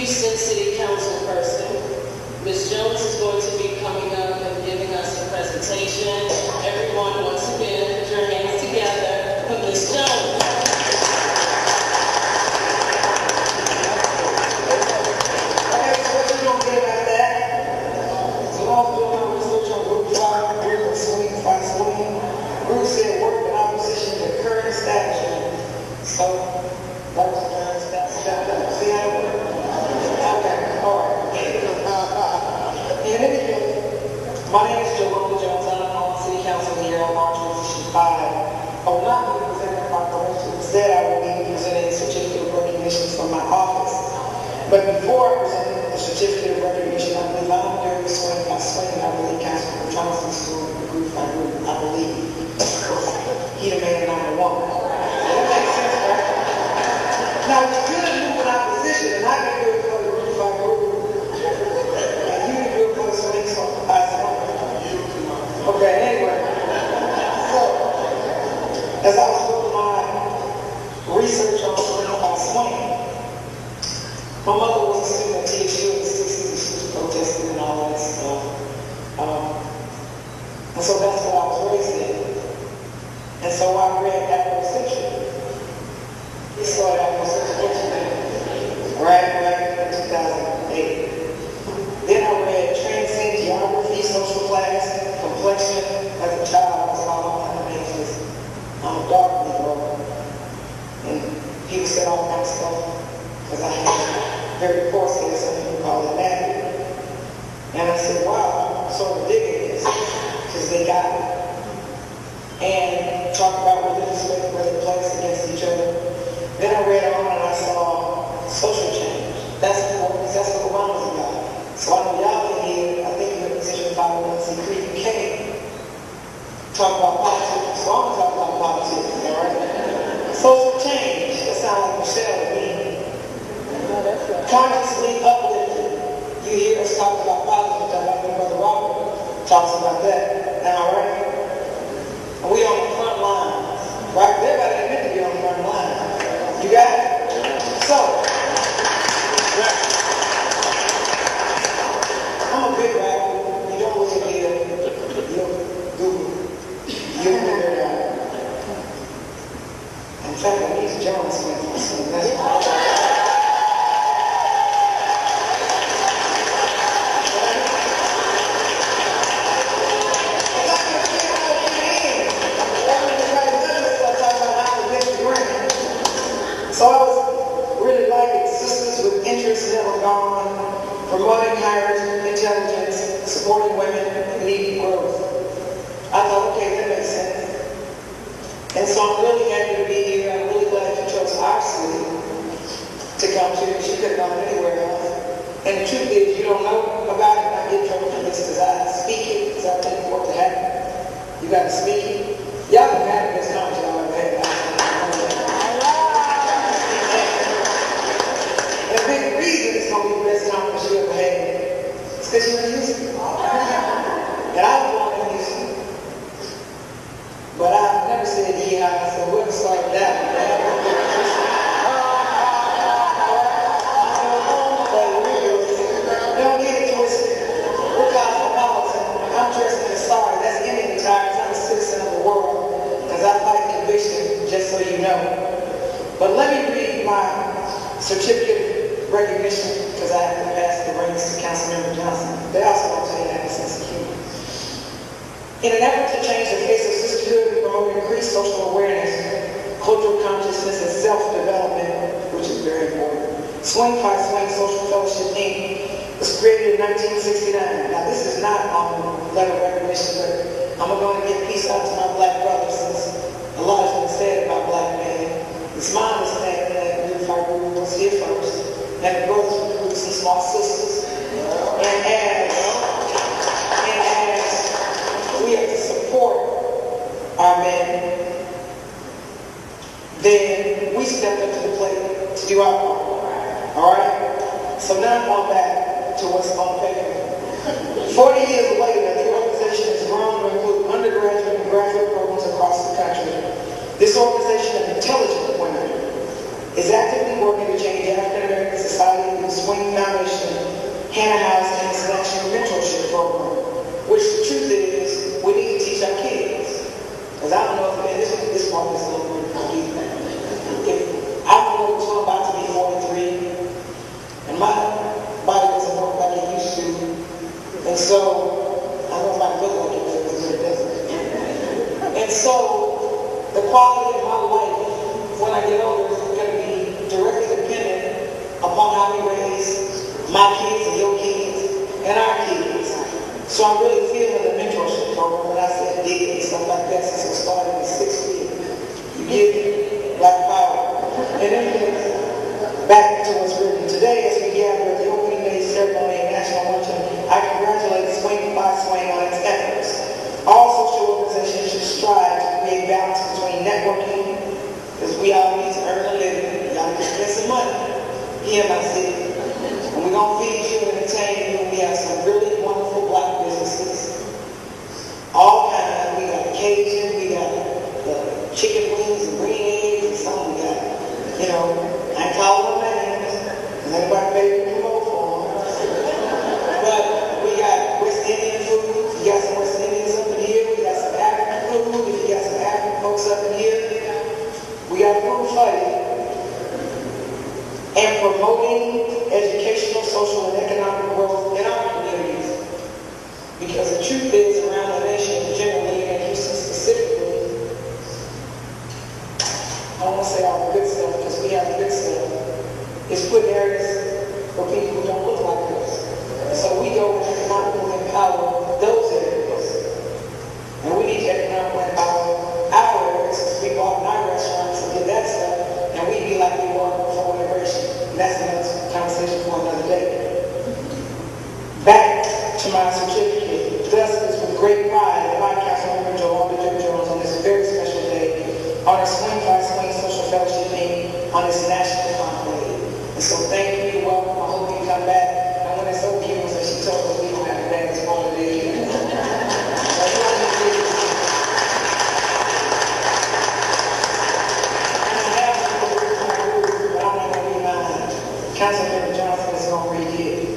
Houston City Council person. Ms. Jones is going to be coming up and giving us a presentation. Everyone, once again, put your hands together for Ms. Jones. Okay, so what you gonna get about that? So I was doing my research on Group 5, Group of Swing, 5 Swing. Group said work in opposition to current establishment. So, that was the current establishment. See how it works? Okay, all right. In any case, my name is Jolanda. I'm on the City Council here on March Position 5. I will not be presenting a proclamation. Instead, I will be presenting a certificate of recognition from my office. But before I present the certificate of recognition, I believe I'm doing the swing by swing. I believe Councilman Johnson's doing the group by group. I believe. He the man and I'm the woman. That makes sense, right? Now, it's good to move in opposition, and I can do it for the group by group. And you can do it for the swing by swing. Okay, anyway. So, as I was doing my research on swing by swing, my mother was a student at TSU in the 60s. She was protesting and all that stuff. And so that's what I was raised in. And so I read Afrocentric. He started Afrocentric right in 2008. Then I read Transcend Geography, Social Class, Complexion. As a child, I was all kind of names. I'm a dark Negro. And people said all kinds of stuff because I had very poor skin, some people call it nappy. And I said, wow, I'm sort of digging this because they got it. And talk about religious faith where they place against each other. Then I read on and I saw social change. That's important because that's what Obama's about. So I know y'all in here, I think you're in position 501c3, you can't talk about politics. So I'm going to talk about politics, all right? Social change, that sounds like Michelle to me. Consciously uplifted. You hear us talk about politics, like when Brother Robert talks about that. All right? And we on the front lines, right? Everybody ain't meant to be on the front line. You got it? So, I'm a big rapper. You don't really need it. You don't Google it. You don't figure it out. In fact, I need Jones with me. That's So I was really liking sisters with interests never gone, promoting higher intelligence, supporting women and needing growth. I thought, okay, that makes sense. And so I'm really happy to be here. I'm really glad you chose our city to come to. You could have gone anywhere else. And the truth is, you don't know about it. I get trouble for this because I speak it, because I think for it to happen. You got to speak it. Y'all can have it as long as y'all have had it. The reason it's going to be the best conference you ever had is because you're in Houston. And I was born in Houston. But I've never said yeah, so we're going to start with that one. Don't get it twisted. We're cosmopolitan. I'm dressed in a star. That's Indian attire. I'm a citizen of the world. Because I fight conviction, just so you know. But let me read my certificate recognition, because I have to pass the reins to Councilmember Johnson. They also want to tell you that sense of humor. In an effort to change the face of sisterhood and promote increased social awareness, cultural consciousness, and self-development, which is very important, Swing by Swing Social Fellowship, Inc. was created in 1969. Now, this is not on letter of recognition, but I'm going to give peace out to my black brothers, since a lot has been said about black men. It's my understanding that Group 5 Group was here first. And the brothers recruit some small sisters. And as we have to support our men, then we stepped up to the plate to do our part. Alright? So now I'm going back to what's on paper. 40 years later, the organization has grown to include undergraduate and graduate programs across the country. This organization of intelligent women is actively working to change African American society through swing and a housing and selection mentorship program, which the truth is, we need to teach our kids. Because I don't know if this part is a little bit deep. I don't know until I'm about to be 43, and my body doesn't work like it used to. And so, I don't know if I look like it, but it doesn't. And so, the quality of my life when I get older is going to be directly dependent upon how we raise my kids and your kids and our kids. So I'm really feeling the mentorship program when I said dig and stuff like that since it started in 6 feet. You give Black Power. And then back to what's written today as we gather at the opening day ceremony and national luncheon, I congratulate Swing by Swing on its efforts. All social organizations should strive to create balance between networking, because we all need to earn a living. We got to spend some money here in my city. And we're going to feed you and entertain you. We have some really wonderful Black businesses. All kinds. We got the Cajun, we got the chicken wings and green eggs and some we got. You know, I ain't calling them names. Because anybody may be promote for them. But we got West Indian food. You got some West Indians up in here. We got some African food. If you got some African folks up in here, we got food fighting. And promoting educational, social, and economic growth in our communities. Because the truth is, around the nation generally, and Houston specifically, I don't want to say all the good stuff, because we have good stuff, is put areas for people who don't look like us. So we go and economically empower those areas. And we need to economically empower our areas, because we go out in our restaurants and get that stuff, and we be like we were before immigration. That's another conversation for another day. Back to my certificate. Thus, it is with great pride that I, Councilmember Jolanda on this very special day, on our Swing by Swing Social Fellowship meeting on this national conclave. And so thank you, you're welcome. I hope you come back. And when it's so cute, so she told us we don't have to back this morning today. Councilmember Johnson is going to read it.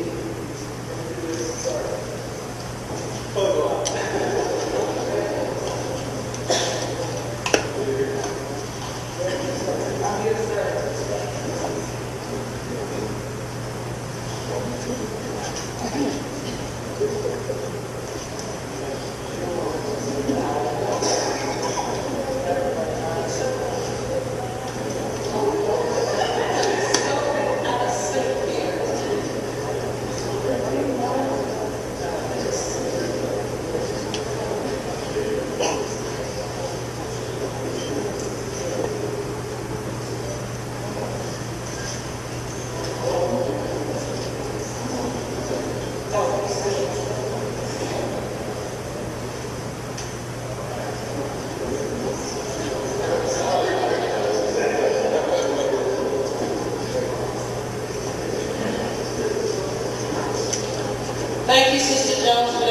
Thank you, Sister Jones, for